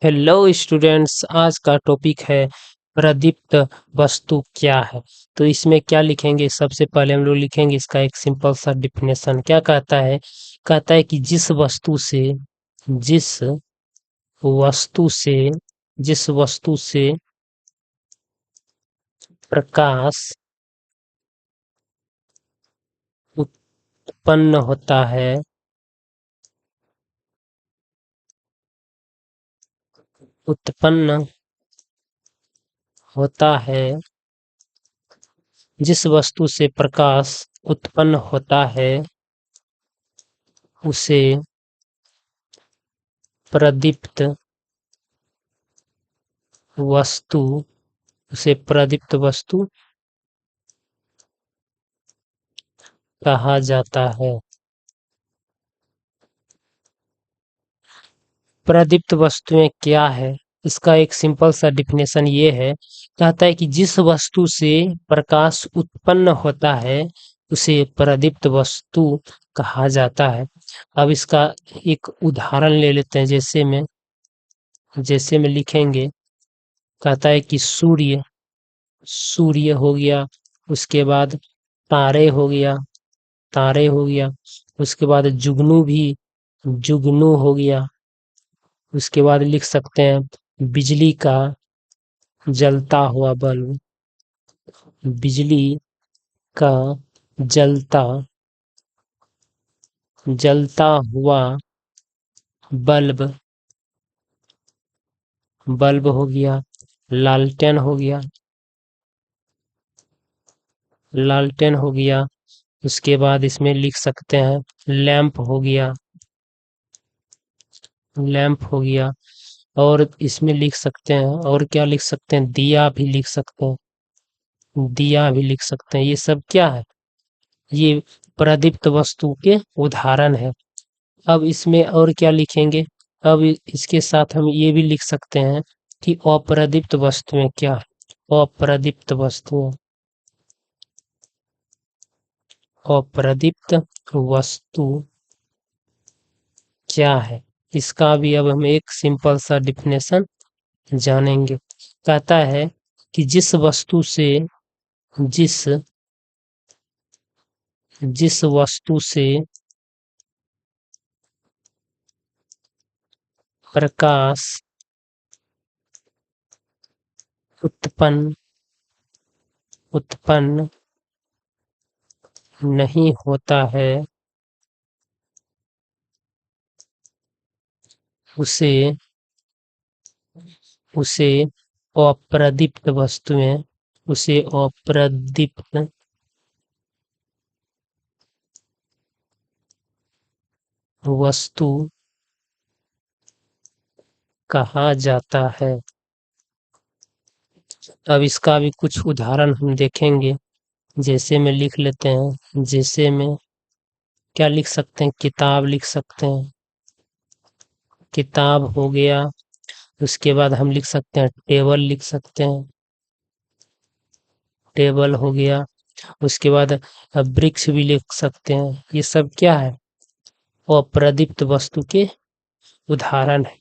Hello students, आज का topic है प्रदीप्त वस्तु क्या है। तो इसमें क्या लिखेंगे? सबसे पहले हम लोग लिखेंगे इसका एक सिंपल सा डिफिनेशन। क्या कहता है कि जिस वस्तु से जिस वस्तु से प्रकाश उत्पन्न उत्पन्न होता है जिस वस्तु से प्रकाश उत्पन्न होता है उसे प्रदीप्त वस्तु कहा जाता है। प्रदीप्त वस्तुएं क्या है? इसका एक सिंपल सा डिफिनेशन ये है। कहता है कि जिस वस्तु से प्रकाश उत्पन्न होता है उसे प्रदीप्त वस्तु कहा जाता है। अब इसका एक उदाहरण ले लेते हैं। जैसे में लिखेंगे। कहता है कि सूर्य हो गया, उसके बाद तारे हो गया, उसके बाद जुगनू हो गया। उसके बाद लिख सकते हैं बिजली का जलता हुआ बल्ब, बिजली का जलता जलता हुआ बल्ब हो गया। लालटेन हो गया। उसके बाद इसमें लिख सकते हैं लैंप हो गया। और इसमें लिख सकते हैं, और क्या लिख सकते हैं, दिया भी लिख सकते हैं। ये सब क्या है? ये प्रदीप्त वस्तु के उदाहरण है। अब इसमें और क्या लिखेंगे? अब इसके साथ हम ये भी लिख सकते हैं कि अप्रदीप्त वस्तुएं क्या है। अप्रदीप्त वस्तु क्या है? इसका भी अब हम एक सिंपल सा डिफिनेशन जानेंगे। कहता है कि जिस वस्तु से प्रकाश उत्पन्न नहीं होता है उसे अप्रदीप्त वस्तु कहा जाता है। अब इसका भी कुछ उदाहरण हम देखेंगे। जैसे में लिख लेते हैं। जैसे में क्या लिख सकते हैं? किताब लिख सकते हैं, किताब हो गया। उसके बाद हम लिख सकते हैं टेबल हो गया। उसके बाद वृक्ष भी लिख सकते हैं। ये सब क्या है? अप्रदीप्त वस्तु के उदाहरण है।